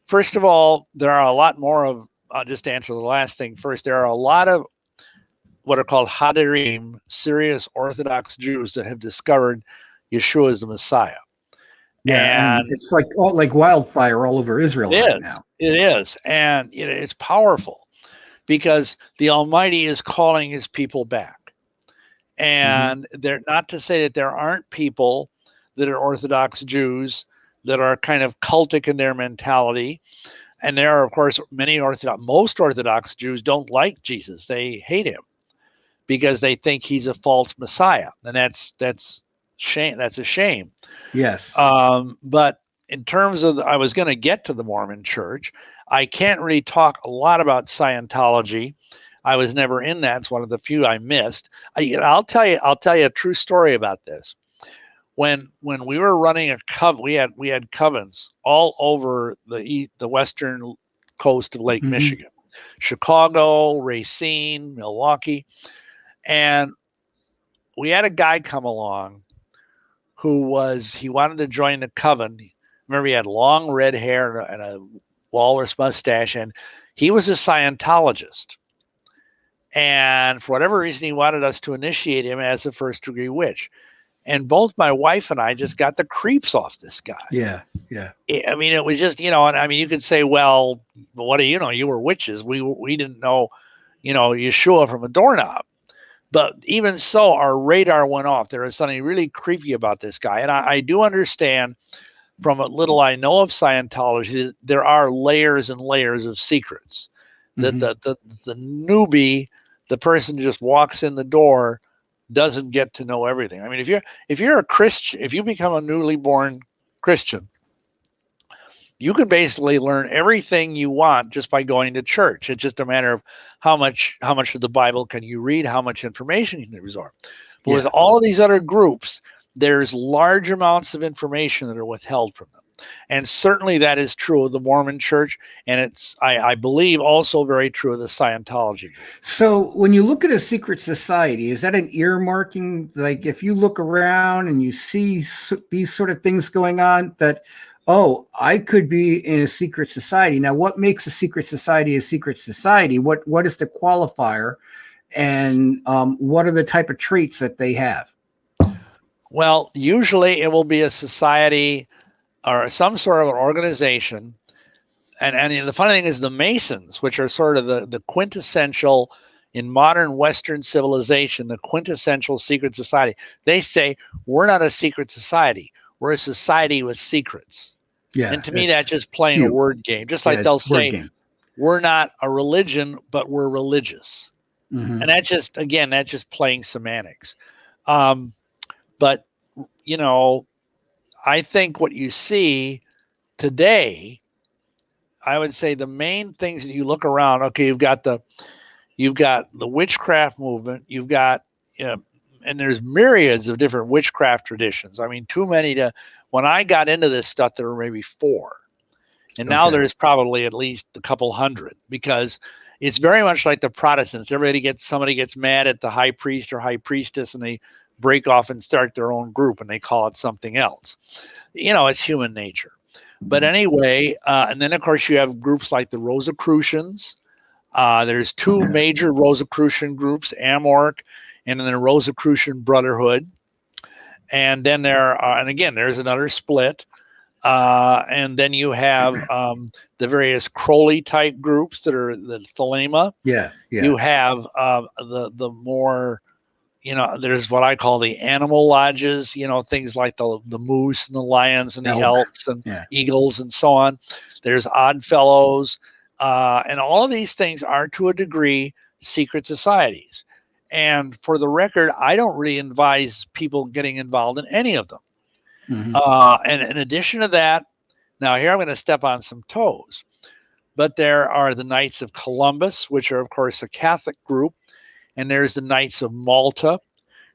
first of all, there are a lot more of, just to answer the last thing first, there are a lot of what are called Hadirim, serious Orthodox Jews that have discovered Yeshua is the Messiah. Yeah, and And it's like wildfire all over Israel right now. it is. And it's powerful because the Almighty is calling his people back. And they're not to say that there aren't people that are Orthodox Jews that are kind of cultic in their mentality. And there are, of course, most Orthodox Jews don't like Jesus. They hate him because they think he's a false Messiah. And that's shame. That's a shame. Yes. But in terms of, I was going to get to the Mormon Church. I can't really talk a lot about Scientology. I was never in that. It's one of the few I missed. I'll tell you a true story about this. When we were running a coven, we had covens all over the western coast of Lake Michigan, Chicago, Racine, Milwaukee, and we had a guy come along he wanted to join the coven. Remember, he had long red hair and a walrus mustache, and he was a Scientologist. And for whatever reason, he wanted us to initiate him as a first degree witch. And both my wife and I just got the creeps off this guy. Yeah. I mean, it was just, and I mean, you could say, well, what do you know? You were witches. We didn't know, Yeshua from a doorknob. But even so, our radar went off. There was something really creepy about this guy. And I do understand from what little I know of Scientology, there are layers and layers of secrets. That the newbie, the person who just walks in the door, doesn't get to know everything. I mean, if you're a Christian, if you become a newly born Christian, you can basically learn everything you want just by going to church. It's just a matter of how much of the Bible can you read, how much information you can absorb. But with all of these other groups, there's large amounts of information that are withheld from them. And certainly that is true of the Mormon Church, and it's, I believe, also very true of the Scientology. So when you look at a secret society, is that an earmarking? Like if you look around and you see these sort of things going on, that, oh, I could be in a secret society. Now, what makes a secret society a secret society? What is the qualifier? And what are the type of traits that they have? Well, usually it will be a society or some sort of an organization. And the funny thing is the Masons, which are sort of the quintessential in modern Western civilization, the quintessential secret society, they say we're not a secret society. We're a society with secrets. Yeah. And to me, that's just playing a word game. Just like they'll say, we're not a religion, but we're religious. And that's just playing semantics. But, I think what you see today, I would say the main things that you look around, okay, you've got the witchcraft movement, you've got, and there's myriads of different witchcraft traditions. I mean, too many when I got into this stuff, there were maybe 4. And now there's probably at least a couple hundred, because it's very much like the Protestants. Somebody gets mad at the high priest or high priestess, and they break off and start their own group, and they call it something else. It's human nature. But anyway, and then of course you have groups like the Rosicrucians. There's 2 major Rosicrucian groups, Amorc, and then the Rosicrucian Brotherhood. And then there's another split. And then you have the various Crowley type groups that are the Thelema. Yeah. You have the more there's what I call the animal lodges, things like the moose and the lions and the elks and eagles and so on. There's odd fellows. And all of these things are, to a degree, secret societies. And for the record, I don't really advise people getting involved in any of them. And in addition to that, now here I'm going to step on some toes. But there are the Knights of Columbus, which are, of course, a Catholic group. And there's the Knights of Malta,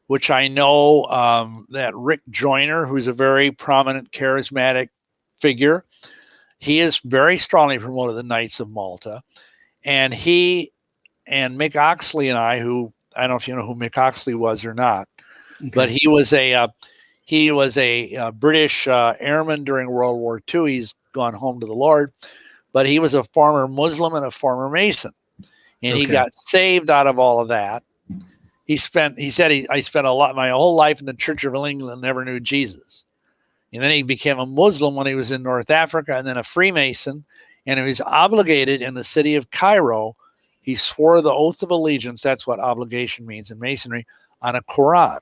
which I know that Rick Joyner, who's a very prominent charismatic figure, he is very strongly promoted the Knights of Malta. And he and Mick Oxley and I don't know if you know who Mick Oxley was or not, but he was a British airman during World War II. He's gone home to the Lord, but he was a former Muslim and a former Mason, and he got saved out of all of that. He said I spent my whole life in the Church of England and never knew Jesus. And then he became a Muslim when he was in North Africa, and then a Freemason, and he was obligated in the city of Cairo. He swore the oath of allegiance, that's what obligation means in Masonry, on a Quran.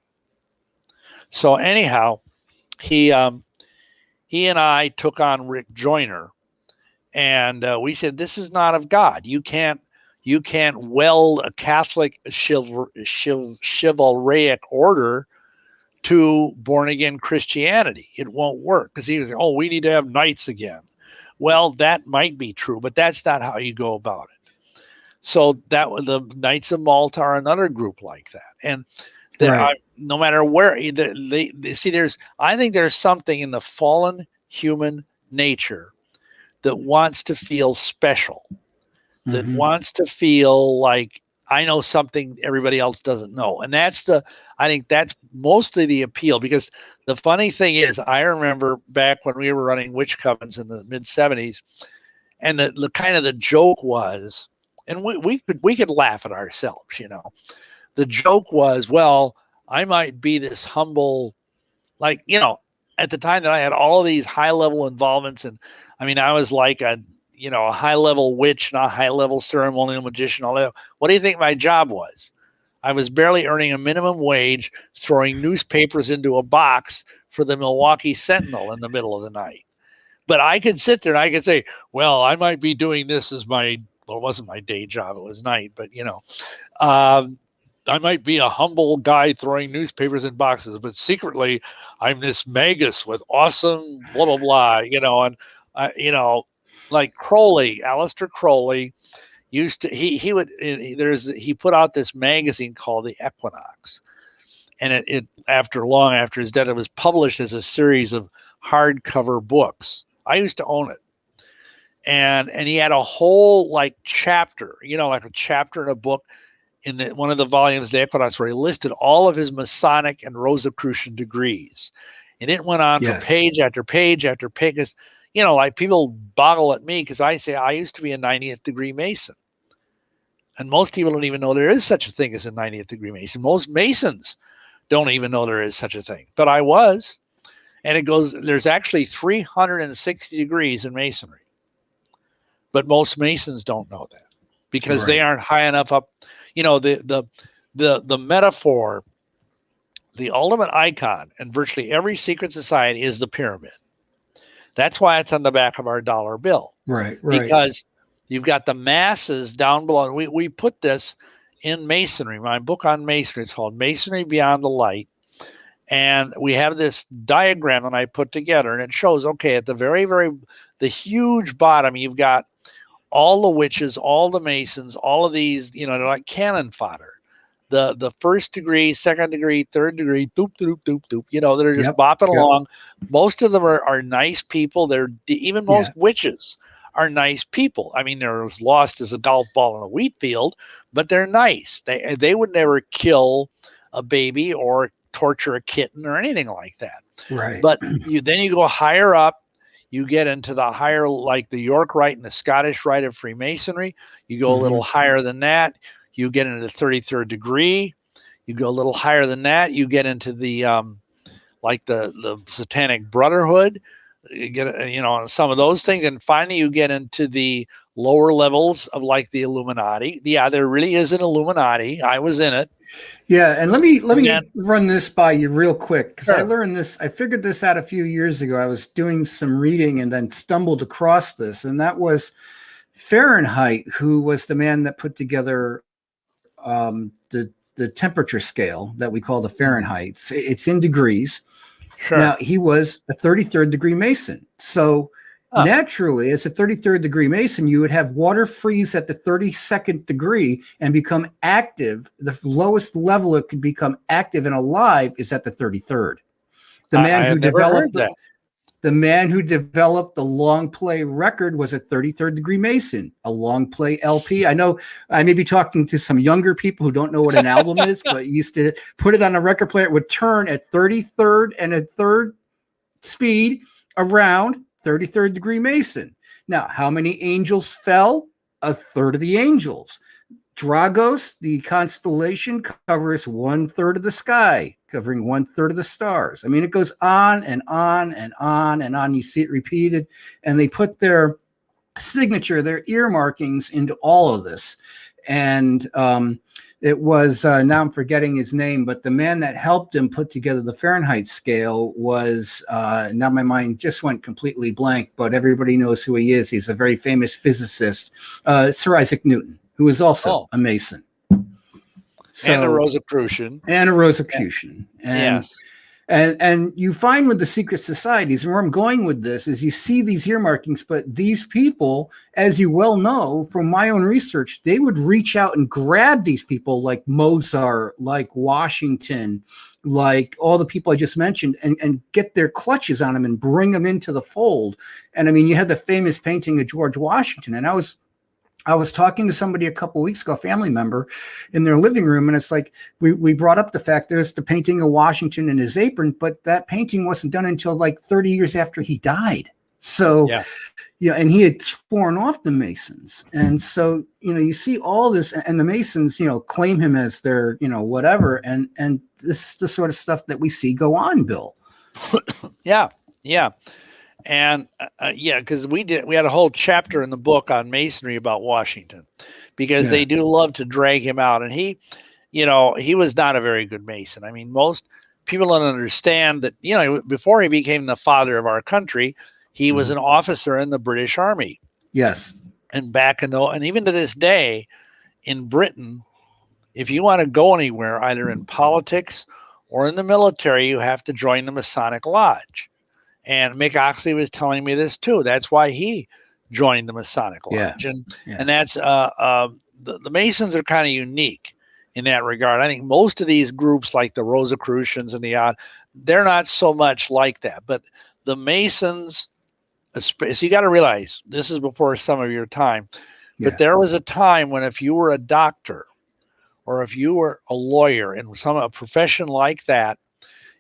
So anyhow, he and I took on Rick Joyner, and we said, this is not of God. You can't weld a Catholic chivalric order to born-again Christianity. It won't work, because he was, we need to have knights again. Well, that might be true, but that's not how you go about it. So the Knights of Malta are another group like that. And no matter where, they see, I think there's something in the fallen human nature that wants to feel special, that wants to feel like I know something everybody else doesn't know. And I think that's mostly the appeal, because the funny thing is, I remember back when we were running witch covens in the mid 70s, and the kind of the joke was, and we could laugh at ourselves, the joke was, well, I might be this humble, like, at the time that I had all of these high level involvements, and I mean, I was like a high level witch and a high level ceremonial magician, all that. What do you think my job was? I was barely earning a minimum wage, throwing newspapers into a box for the Milwaukee Sentinel in the middle of the night. But I could sit there and I could say, well, I might be doing this as it wasn't my day job, it was night, but I might be a humble guy throwing newspapers in boxes, but secretly I'm this magus with awesome blah, blah, blah, and, like Crowley, Aleister Crowley used to, he put out this magazine called The Equinox. And it after his death, it was published as a series of hardcover books. I used to own it. And he had a whole like chapter, like a chapter in a book in one of the volumes of The Equinox, where he listed all of his Masonic and Rosicrucian degrees. And it went on for page after page after page. Like people boggle at me because I say I used to be a 90th degree Mason. And most people don't even know there is such a thing as a 90th degree Mason. Most Masons don't even know there is such a thing. But I was. And there's actually 360 degrees in Masonry. But most Masons don't know that because they aren't high enough up. The metaphor, the ultimate icon in virtually every secret society is the pyramid. That's why it's on the back of our dollar bill. Right. Because you've got the masses down below. We put this in Masonry. My book on Masonry is called Masonry Beyond the Light. And we have this diagram that I put together, and it shows, okay, at the the huge bottom, you've got all the witches, all the Masons, all of these, they're like cannon fodder. The first degree, second degree, third degree, doop, doop, doop, doop. They're just bopping along. Most of them are nice people. Even most witches are nice people. I mean, they're as lost as a golf ball in a wheat field, but they're nice. They would never kill a baby or torture a kitten or anything like that. Right. But then you go higher up. You get into the higher, like the York Rite and the Scottish Rite of Freemasonry. You go a little higher than that. You get into the 33rd degree. You go a little higher than that. You get into the like the Satanic Brotherhood. You get, some of those things, and finally you get into the lower levels of like the Illuminati. Yeah, there really is an Illuminati. I was in it. Yeah, and let And me then, run this by you real quick because I sure, learned this. I figured this out a few years ago. I was doing some reading and then stumbled across this, and that was Fahrenheit, who was the man that put together the temperature scale that we call the Fahrenheit. It's in degrees. Now, sure. he was a 33rd degree Mason. So Huh. naturally, as a 33rd degree Mason, you would have water freeze at the 32nd degree and become active. The lowest level it could become active and alive is at the 33rd. The man I who had never developed heard that. the man who developed the long play record was a 33rd degree Mason, a long play LP. I know I may be talking to some younger people who don't know what an album is, but used to put it on a record player. It would turn at 33rd and a third speed around 33rd degree Mason. Now, how many angels fell? A third of the angels. Dragos, the constellation, covers 1/3 of the sky, covering 1/3 of the stars. I mean, it goes on and on and on and on. You see it repeated, and they put their signature, their ear markings into all of this. And it was, now I'm forgetting his name, but the man that helped him put together the Fahrenheit scale was, now my mind just went completely blank, but everybody knows who he is. He's a very famous physicist, Sir Isaac Newton, who is also Oh, a Mason. and the So, Rosicrucian. and a Yeah, Rosicrucian. yes. And you find with the secret societies, and where I'm going with this is you see these earmarkings, but these people, as you well know from my own research, they would reach out and grab these people like Mozart, like Washington, like all the people I just mentioned, and get their clutches on them and bring them into the fold. And I mean, you have the famous painting of George Washington, and I was talking to somebody a couple of weeks ago, a family member, in their living room, and it's like we brought up the fact there's the painting of Washington in his apron, but that painting wasn't done until like 30 years after he died. So, Yeah. and he had sworn off the Masons, and so you see all this, and the Masons claim him as their whatever, and this is the sort of stuff that we see go on, Bill. Yeah. Yeah. And yeah, because we had a whole chapter in the book on masonry about Washington, because Yeah. they do love to drag him out, and he was not a very good mason. I mean, most people don't understand that before he became the father of our country, he was Mhm. an officer in the British Army, Yes. and and even to this day in Britain, if you want to go anywhere, either in politics or in the military, you have to join the Masonic Lodge. And Mick Oxley was telling me this too. That's why he joined the Masonic Yeah. Lodge, and Yeah. and that's the Masons are kind of unique in that regard. I think most of these groups, like the Rosicrucians and the odd, they're not so much like that. But the Masons, so you got to realize this is before some of your time. But Yeah. there was a time when if you were a doctor or if you were a lawyer in a profession like that,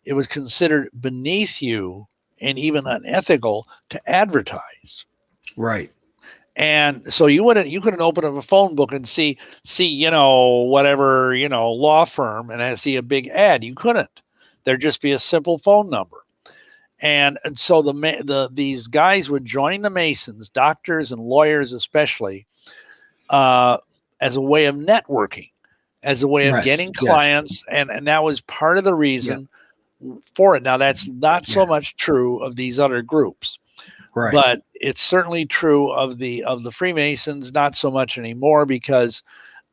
it was considered beneath you and even unethical to advertise. Right. And so you couldn't open up a phone book and see whatever law firm and see a big ad. You couldn't. There'd just be a simple phone number. And so these guys would join the Masons, doctors and lawyers especially, uh, as a way of networking, as a way of Yes. getting Yes. clients, and that was part of the Yep. reason for it. Now, that's not so Yeah. much true of these other groups, Right. but it's certainly true of the Freemasons. Not so much anymore, because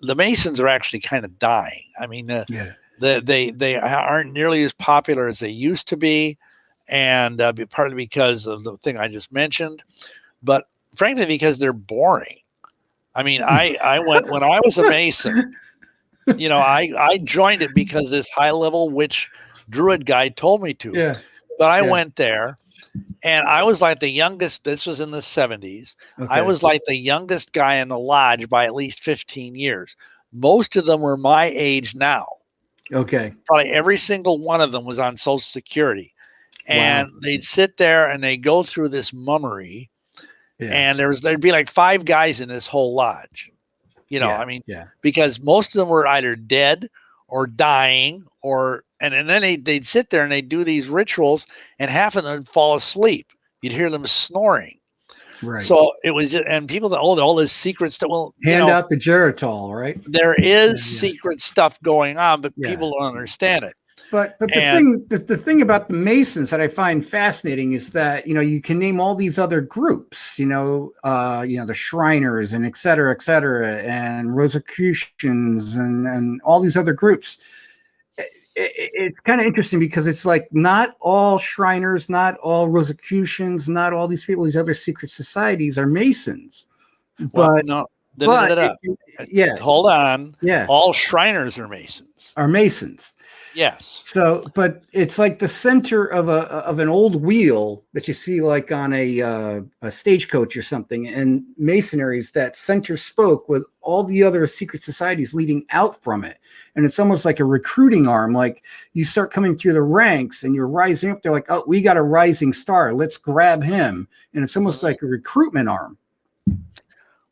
the Masons are actually kind of dying. I mean, Yeah. they aren't nearly as popular as they used to be, and partly because of the thing I just mentioned, but frankly because they're boring. I mean, I went when I was a Mason. I joined it because this high level witch druid guy told me to. Yeah. But I Yeah. went there, and I was like the youngest. This was in the 70s. I Okay. was like the youngest guy in the lodge by at least 15 years. Most of them were my age now. Okay. Probably every single one of them was on Social Security. Wow. And they'd sit there and they'd go through this mummery, Yeah. and there'd be like 5 guys in this whole lodge. Yeah. I mean, Yeah. because most of them were either dead or dying, and then they'd sit there and they'd do these rituals, and half of them would fall asleep you'd hear them snoring. Right. So it was, and people thought, oh, all this secret stuff. Well, Hand out the Geritol, right? there Yeah, is yeah, secret stuff going on, but yeah. people don't understand it. But And the thing about the Masons that I find fascinating is that you can name all these other groups, the Shriners and et cetera, and Rosicrucians and all these other groups. It's kind of interesting because it's like not all Shriners, not all Rosicrucians, not all these people, these other secret societies are Masons, well, but no, da, da, da, but da, yeah, hold on. yeah, All Shriners are Masons. are Masons. Yes. So, but it's like the center of an old wheel that you see like on a stagecoach or something. And Masonry is that center spoke with all the other secret societies leading out from it. And it's almost like a recruiting arm. Like you start coming through the ranks and you're rising up. They're like, oh, we got a rising star. Let's grab him. And it's almost like a recruitment arm.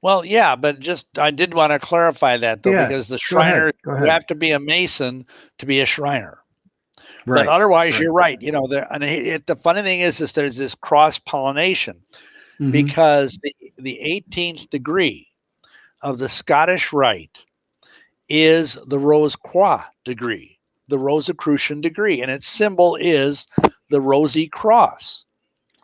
Well, yeah, but I did want to clarify that though, Yeah. because the Go ahead. Shriners, Go you ahead. have to be a Mason to be a Shriner. Right. But otherwise, Right. you're right. The funny thing is there's this cross pollination Mhm. because the 18th degree of the Scottish Rite is the Rose Croix degree, the Rosicrucian degree, and its symbol is the rosy cross.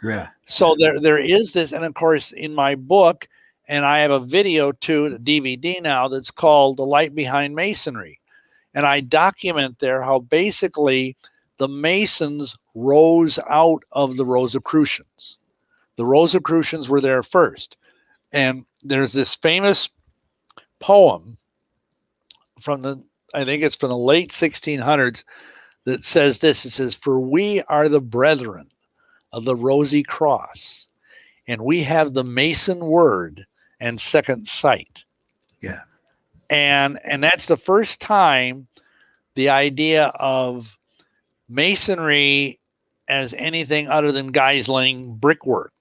Yeah. So there is this, and of course, in my book, and I have a video too, the DVD now that's called "The Light Behind Masonry," and I document there how basically the Masons rose out of the Rosicrucians. The Rosicrucians were there first, and there's this famous poem I think it's from the late 1600s that says this. It says, "For we are the brethren of the rosy cross, and we have the Mason word and second sight." Yeah. And that's the first time the idea of Masonry as anything other than guys laying brickwork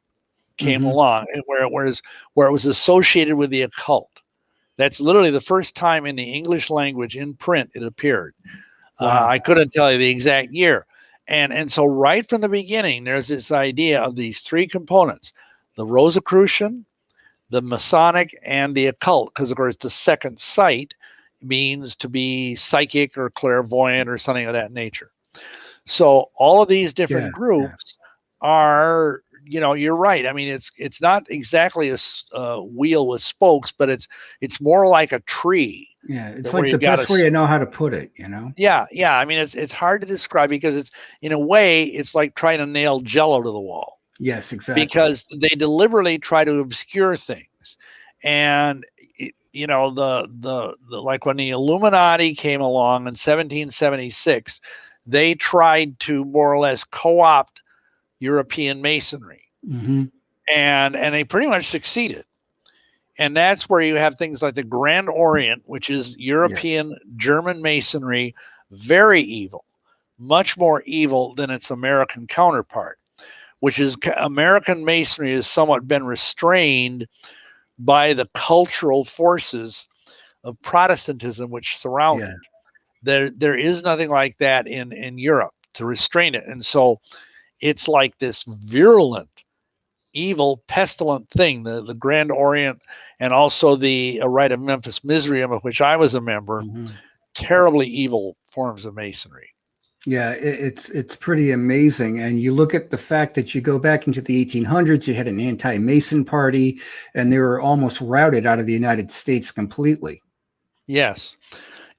came along, where it was associated with the occult. That's literally the first time in the English language in print it appeared. Wow. I couldn't tell you the exact year. And so right from the beginning, there's this idea of these three components: the Rosicrucian, the Masonic, and the occult, because of course the second sight means to be psychic or clairvoyant or something of that nature. So all of these different Yeah. groups are, you're right. I mean, it's not exactly a wheel with spokes, but it's more like a tree. Yeah. It's Where like the you've got best way I know how to put it, Yeah, yeah. I mean, it's hard to describe because it's, in a way, it's like trying to nail Jello to the wall. Yes, exactly. Because they deliberately try to obscure things, and the like when the Illuminati came along in 1776, they tried to more or less co-opt European Masonry, and they pretty much succeeded. And that's where you have things like the Grand Orient, which is European German Masonry, very evil, much more evil than its American counterpart, which is American Masonry has somewhat been restrained by the cultural forces of Protestantism which surround it. There is nothing like that in Europe to restrain it. And so it's like this virulent, evil, pestilent thing, the Grand Orient, and also the Rite of Memphis Misrium, of which I was a member, terribly evil forms of Masonry. Yeah, it's pretty amazing. And you look at the fact that you go back into the 1800s, you had an anti-Mason party, and they were almost routed out of the United States completely. Yes.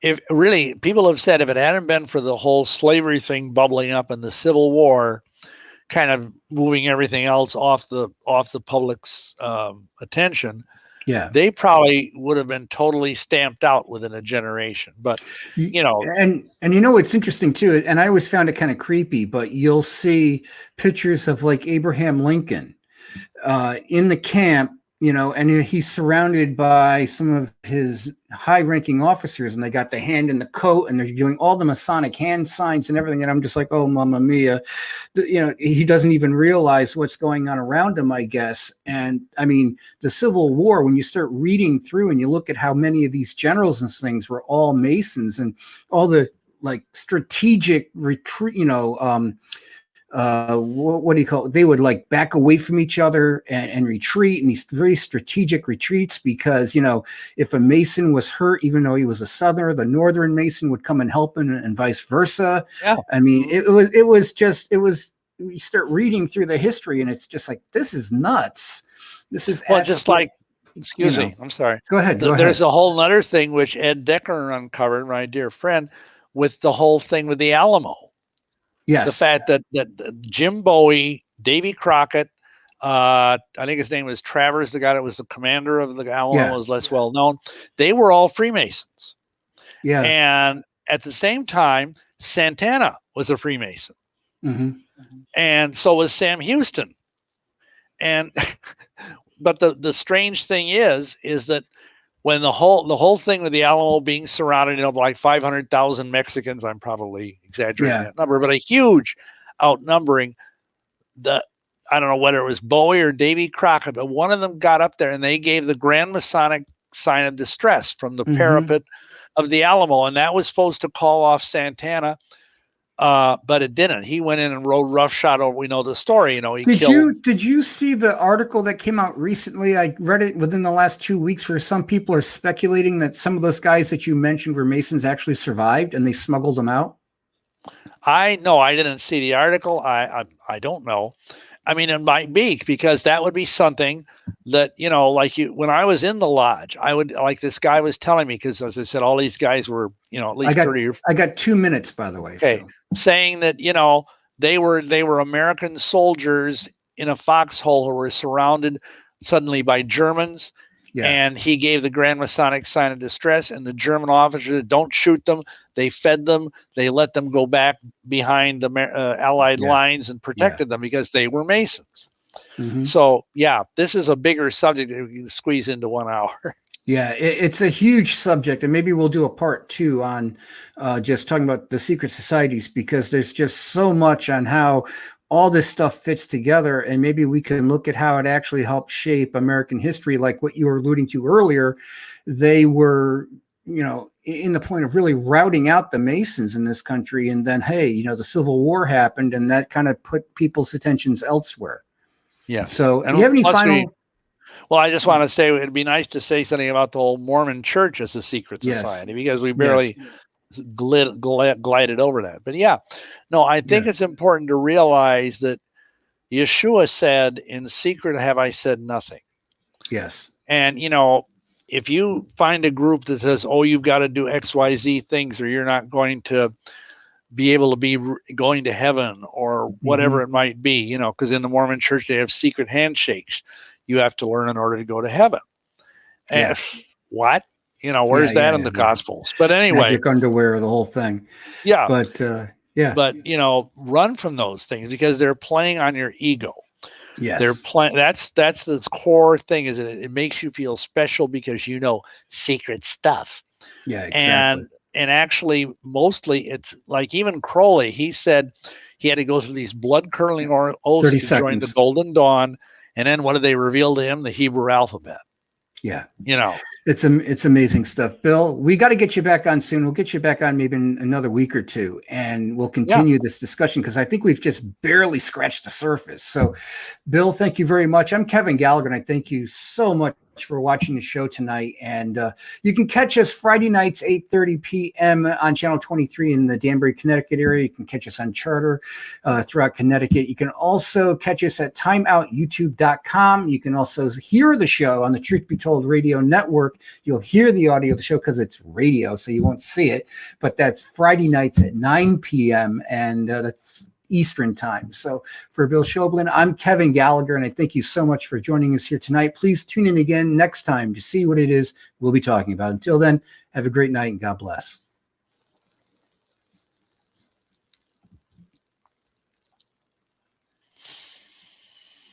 If really, people have said if it hadn't been for the whole slavery thing bubbling up and the Civil War kind of moving everything else off the public's attention, they probably would have been totally stamped out within a generation. But and it's interesting too, and I always found it kind of creepy, but you'll see pictures of like Abraham Lincoln in the camp, and he's surrounded by some of his high-ranking officers, and they got the hand in the coat, and they're doing all the Masonic hand signs and everything. And I'm just like, oh, Mamma Mia, he doesn't even realize what's going on around him, I guess. And I mean, the Civil War, when you start reading through and you look at how many of these generals and things were all Masons, and all the like strategic retreat, what do you call it? They would like back away from each other and retreat in these very strategic retreats because, if a Mason was hurt, even though he was a Southerner, the Northern Mason would come and help him and vice versa. Yeah. I mean, you start reading through the history and it's just like, this is nuts. This is just like, excuse me, I'm sorry. Go ahead. There's a whole other thing which Ed Decker uncovered, my dear friend, with the whole thing with the Alamo. Yes. The fact that Jim Bowie, Davy Crockett, I think his name was Travers, the guy that was the commander of the Alamo, was less well known. They were all Freemasons. Yeah. And at the same time, Santana was a Freemason. Mm-hmm. And so was Sam Houston. And but the strange thing is that when the whole thing with the Alamo being surrounded, like 500,000 Mexicans, I'm probably exaggerating that number, but a huge outnumbering. I don't know whether it was Bowie or Davy Crockett, but one of them got up there and they gave the Grand Masonic sign of distress from the parapet of the Alamo, and that was supposed to call off Santana. But it didn't. He went in and rode roughshod over. We know the story. Did you see the article that came out recently? I read it within the last 2 weeks where some people are speculating that some of those guys that you mentioned were Masons actually survived and they smuggled them out. I didn't see the article. I don't know. I mean, it might be, because that would be something that, when I was in the lodge, I would, like this guy was telling me, because as I said, all these guys were, at least 30 or... I got 2 minutes, by the way. Okay. So. Saying that, they were American soldiers in a foxhole who were surrounded suddenly by Germans. Yeah. And he gave the Grand Masonic sign of distress, and the German officers said, don't shoot them. They fed them. They let them go back behind the Allied lines and protected them because they were Masons. Mm-hmm. So, this is a bigger subject that we can squeeze into 1 hour. Yeah, it's a huge subject, and maybe we'll do a part 2 on just talking about the secret societies, because there's just so much on how all this stuff fits together, and maybe we can look at how it actually helped shape American history, like what you were alluding to earlier. They were, in the point of really routing out the Masons in this country, and then, hey, the Civil War happened, and that kind of put people's attentions elsewhere. Yeah. So, do you have any final? Well, I just want to say it'd be nice to say something about the whole Mormon Church as a secret society, because we barely glided over that. But I think it's important to realize that Yeshua said, in secret have I said nothing. Yes. And, if you find a group that says, oh, you've got to do XYZ things, or you're not going to be able to be going to heaven, or whatever it might be, because in the Mormon Church, they have secret handshakes you have to learn in order to go to heaven. And what? Where's that in the Gospels? But anyway, magic underwear, the whole thing. Yeah. But But run from those things, because they're playing on your ego. Yes. They're playing. That's the core thing, is it makes you feel special because secret stuff. Yeah, exactly. And actually, mostly it's like, even Crowley, he said he had to go through these blood-curdling oaths to join the Golden Dawn. And then what did they reveal to him? The Hebrew alphabet. Yeah. It's amazing stuff. Bill, we got to get you back on soon. We'll get you back on maybe in another week or 2, and we'll continue this discussion, because I think we've just barely scratched the surface. So, Bill, thank you very much. I'm Kevin Gallagher, and I thank you so much for watching the show tonight. And you can catch us Friday nights, 8:30 p.m. on Channel 23 in the Danbury, Connecticut area. You can catch us on Charter throughout Connecticut. You can also catch us at timeoutyoutube.com. You can also hear the show on the Truth Be Told Radio Network. You'll hear the audio of the show because it's radio, so you won't see it. But that's Friday nights at 9 p.m. and that's Eastern time. So for Bill Schnoebelen, I'm Kevin Gallagher, and I thank you so much for joining us here tonight. Please tune in again next time to see what it is we'll be talking about. Until then, have a great night and God bless.